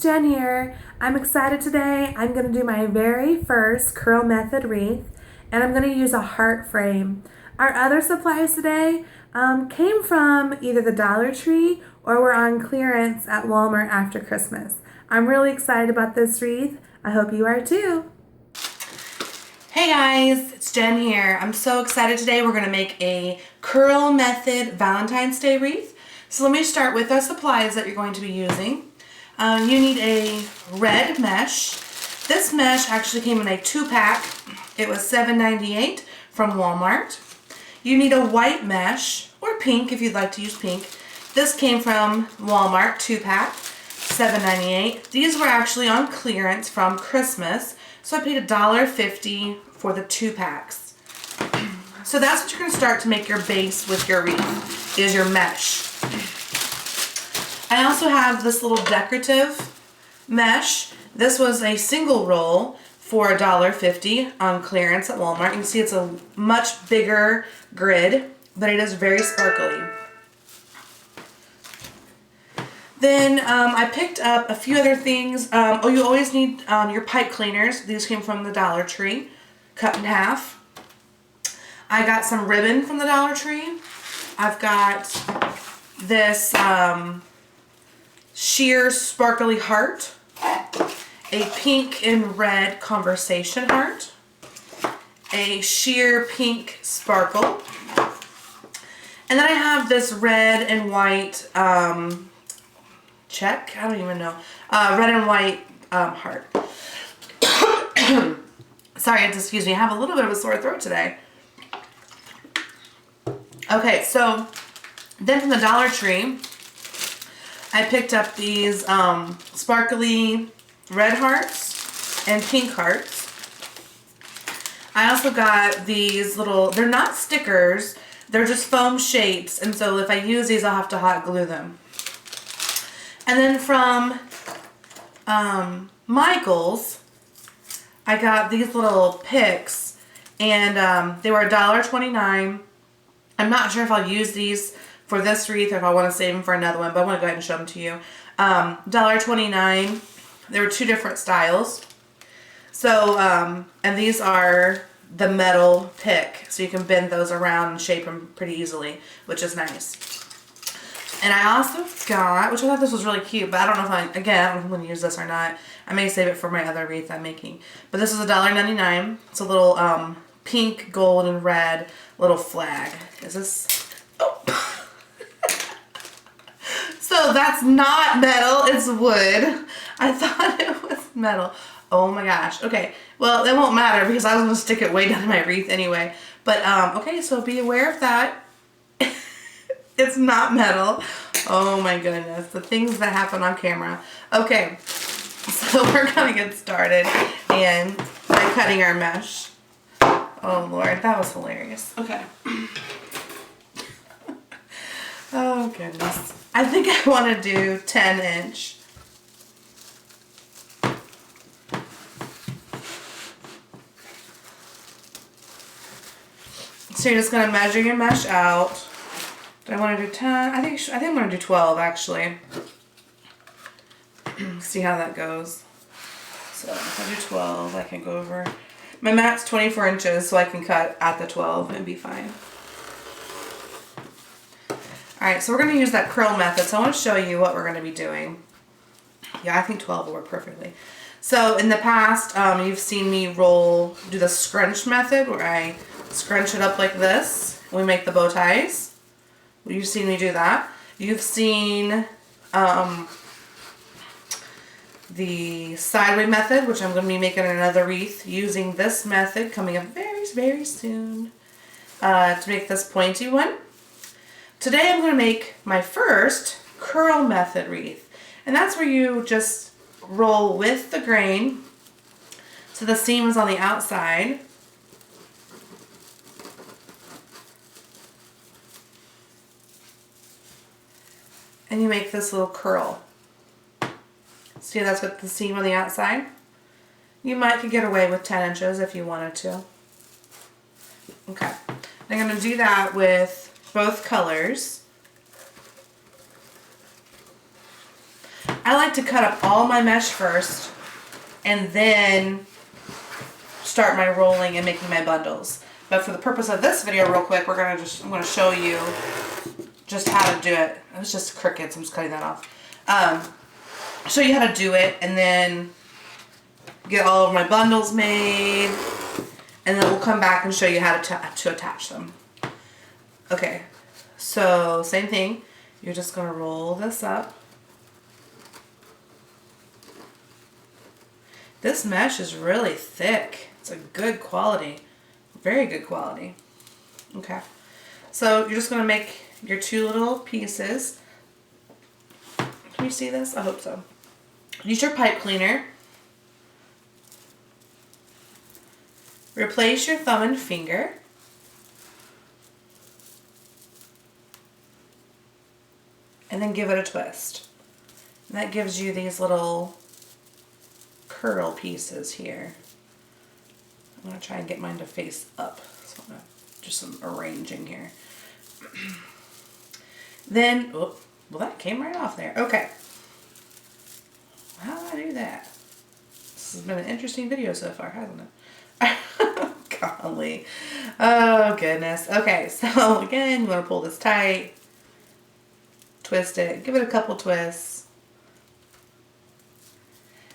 it's Jen here. I'm excited today. I'm going to do my very first curl method wreath, and I'm going to use a heart frame. Our other supplies today came from either the Dollar Tree or were on clearance at Walmart after Christmas. I'm really excited about this wreath. I hope you are too. Hey guys, it's Jen here. I'm so excited today. We're going to make a curl method Valentine's Day wreath. So let me start with the supplies that you're going to be using. You need a red mesh. This mesh actually came in a 2-pack. It was $7.98 from Walmart. You need a white mesh, or pink if you'd like to use pink. This came from Walmart, 2-pack, $7.98. These were actually on clearance from Christmas, so I paid $1.50 for the 2-packs. So that's what you're going to start to make your base with your wreath, is your mesh. I also have this little decorative mesh. This was a single roll for $1.50 on clearance at Walmart. You can see it's a much bigger grid, but it is very sparkly. Then I picked up a few other things. You always need your pipe cleaners. These came from the Dollar Tree, cut in half. I got some ribbon from the Dollar Tree. I've got this sheer sparkly heart, a pink and red conversation heart, a sheer pink sparkle, and then I have this red and white check, I don't even know, red and white heart. Sorry, excuse me, I have a little bit of a sore throat today. Okay, so then from the Dollar Tree, I picked up these sparkly red hearts and pink hearts. I also got these little, they're not stickers, they're just foam shapes, and so if I use these I'll have to hot glue them. And then from Michael's, I got these little picks, and they were $1.29. I'm not sure if I'll use these for this wreath or if I want to save them for another one, but I want to go ahead and show them to you. $1.29. There were 2 different styles. So, and these are the metal pick, so you can bend those around and shape them pretty easily, which is nice. And I also got, which I thought this was really cute, but I don't know if I don't know if I'm going to use this or not. I may save it for my other wreath I'm making. But this is $1.99. It's a little pink, gold, and red little flag. Is this? Oh. So that's not metal, it's wood. I thought it was metal. Oh my gosh. Okay, well, it won't matter because I was going to stick it way down in my wreath anyway. But, okay, so be aware of that. It's not metal. Oh my goodness, the things that happen on camera. Okay, so we're going to get started and by cutting our mesh. Oh Lord, that was hilarious. Okay. Oh goodness. I think I want to do 10-inch. So you're just going to measure your mesh out. Do I want to do 10? I think I'm going to do 12 actually. See how that goes. So if I do 12, I can go over. My mat's 24 inches, so I can cut at the 12 and be fine. Alright, so we're going to use that curl method, so I want to show you what we're going to be doing. Yeah, I think 12 will work perfectly. So in the past, you've seen me do the scrunch method, where I scrunch it up like this, and we make the bow ties. You've seen me do that. You've seen the sideway method, which I'm going to be making another wreath using this method coming up very, very soon to make this pointy one. Today I'm going to make my first curl method wreath, and that's where you just roll with the grain so the seam is on the outside. And you make this little curl. See, that's with the seam on the outside. You could get away with 10 inches if you wanted to. Okay. I'm going to do that with both colors. I I like to cut up all my mesh first and then start my rolling and making my bundles. But for the purpose of this video real quick, I'm gonna show you just how to do it. It was just crickets, I'm just cutting that off. Show you how to do it and then get all of my bundles made, and then we'll come back and show you how to attach them. Okay, so same thing. You're just gonna roll this up. This mesh is really thick. It's a good quality, very good quality. Okay, so you're just gonna make your 2 little pieces. Can you see this? I hope so. Use your pipe cleaner. Replace your thumb and finger. And then give it a twist. And that gives you these little curl pieces here. I'm going to try and get mine to face up. So I'm going to do some arranging here. Then, oh, well, that came right off there. Okay. How do I do that? This has been an interesting video so far, hasn't it? Golly. Oh, goodness. Okay, so again, you want to pull this tight. Twist it. Give it a couple twists.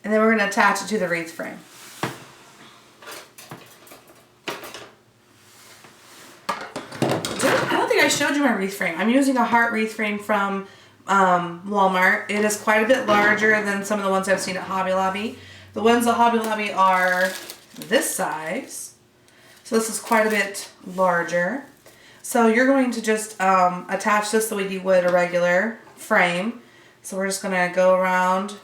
And then we're going to attach it to the wreath frame. I don't think I showed you my wreath frame. I'm using a heart wreath frame from Walmart. It is quite a bit larger than some of the ones I've seen at Hobby Lobby. The ones at Hobby Lobby are this size. So this is quite a bit larger. So you're going to just attach this the way you would a regular frame. So we're just going to go around.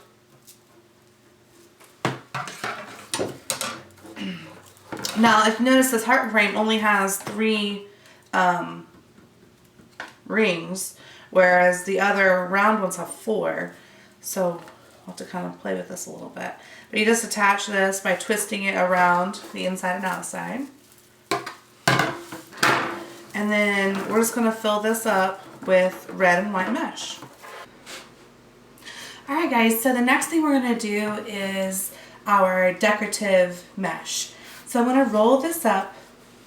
Now, if you notice, this heart frame only has 3 rings, whereas the other round ones have 4. So we'll have to kind of play with this a little bit. But you just attach this by twisting it around the inside and outside. And then we're just going to fill this up with red and white mesh. Alright guys, so the next thing we're going to do is our decorative mesh. So I'm going to roll this up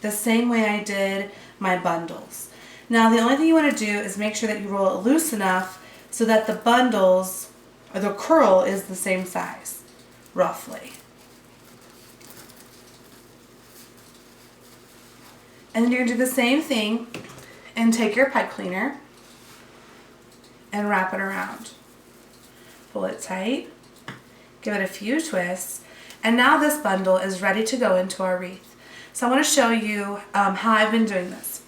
the same way I did my bundles. Now the only thing you want to do is make sure that you roll it loose enough so that the bundles, or the curl, is the same size, roughly. And then you're going to do the same thing and take your pipe cleaner and wrap it around. Pull it tight, give it a few twists, and now this bundle is ready to go into our wreath. So I want to show you how I've been doing this.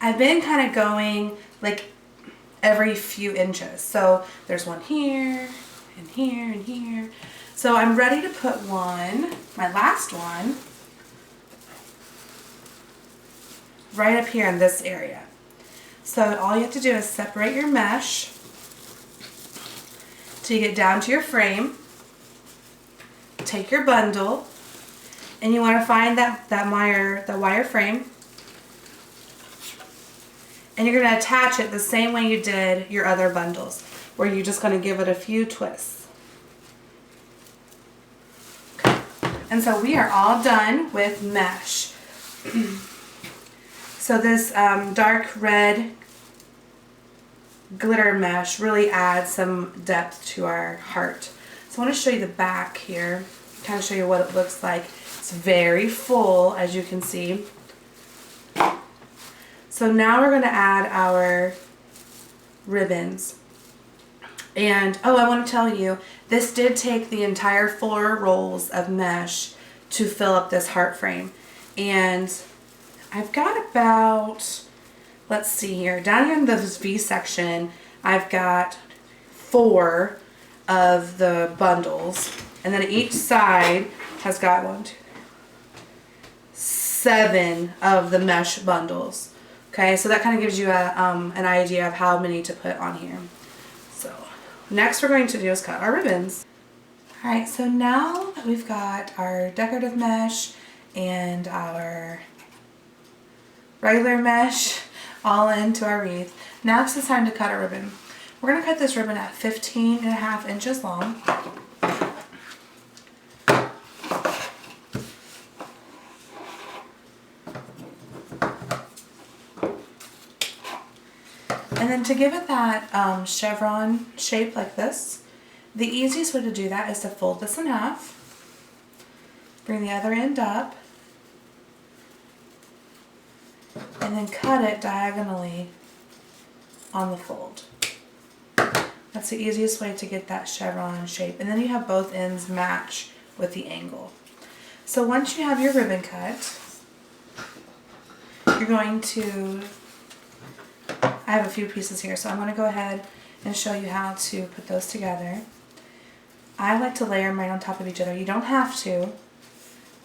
I've been kind of going like every few inches. So there's one here, and here, and here. So I'm ready to put one, my last one, right up here in this area. So all you have to do is separate your mesh till you get down to your frame. Take your bundle, and you want to find that wire frame, and you're going to attach it the same way you did your other bundles, where you're just going to give it a few twists. Okay. And so we are all done with mesh. So this dark red glitter mesh really adds some depth to our heart. So I want to show you the back here, kind of show you what it looks like. It's very full, as you can see. So now we're going to add our ribbons. And, oh, I want to tell you, this did take the entire 4 rolls of mesh to fill up this heart frame. And I've got about, let's see here, down here in this V section, I've got 4 of the bundles. And then each side has got 1, 2, 7 of the mesh bundles. Okay, so that kind of gives you an idea of how many to put on here. So next we're going to do is cut our ribbons. Alright, so now that we've got our decorative mesh and our regular mesh all into our wreath. Now it's time to cut a ribbon. We're going to cut this ribbon at 15.5 inches long. And then to give it that chevron shape like this, the easiest way to do that is to fold this in half, bring the other end up, and then cut it diagonally on the fold. That's the easiest way to get that chevron shape. And then you have both ends match with the angle. So once you have your ribbon cut, you're going to, I have a few pieces here, so I'm going to go ahead and show you how to put those together. I like to layer mine on top of each other. You don't have to.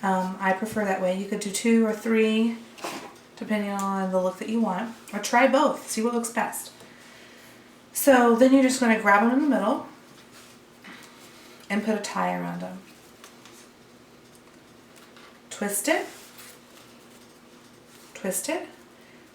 I prefer that way. You could do 2 or 3 depending on the look that you want, or try both, see what looks best. So then you're just going to grab them in the middle and put a tie around them. Twist it,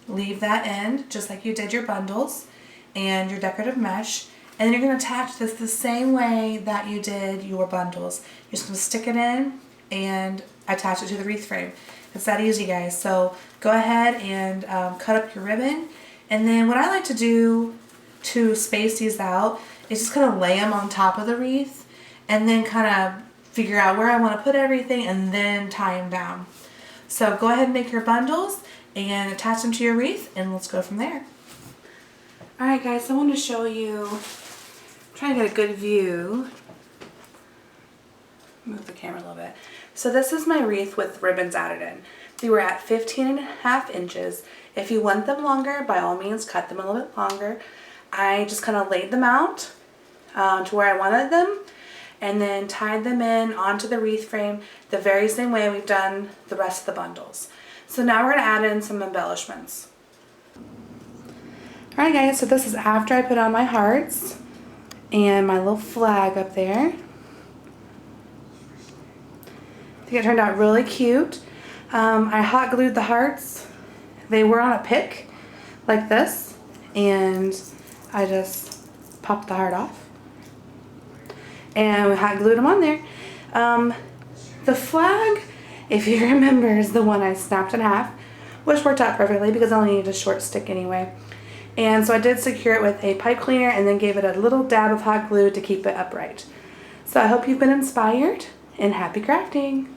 leave that end just like you did your bundles and your decorative mesh, and then you're going to attach this the same way that you did your bundles. You're just going to stick it in and attach it to the wreath frame. It's that easy, guys. So go ahead and cut up your ribbon, and then what I like to do to space these out is just kind of lay them on top of the wreath and then kind of figure out where I want to put everything and then tie them down. So go ahead and make your bundles and attach them to your wreath, and let's go from there. Alright guys, so I want to show you, try to get a good view. Move the camera a little bit. So this is my wreath with ribbons added in. They were at 15.5 inches. If you want them longer, by all means cut them a little bit longer. I just kind of laid them out to where I wanted them, and then tied them in onto the wreath frame the very same way we've done the rest of the bundles. So now we're going to add in some embellishments. Alright guys, so this is after I put on my hearts and my little flag up there. I think it turned out really cute. I hot glued the hearts. They were on a pick like this, and I just popped the heart off and we hot glued them on there. The flag, if you remember, is the one I snapped in half, which worked out perfectly because I only needed a short stick anyway. And so I did secure it with a pipe cleaner and then gave it a little dab of hot glue to keep it upright. So I hope you've been inspired, and happy crafting!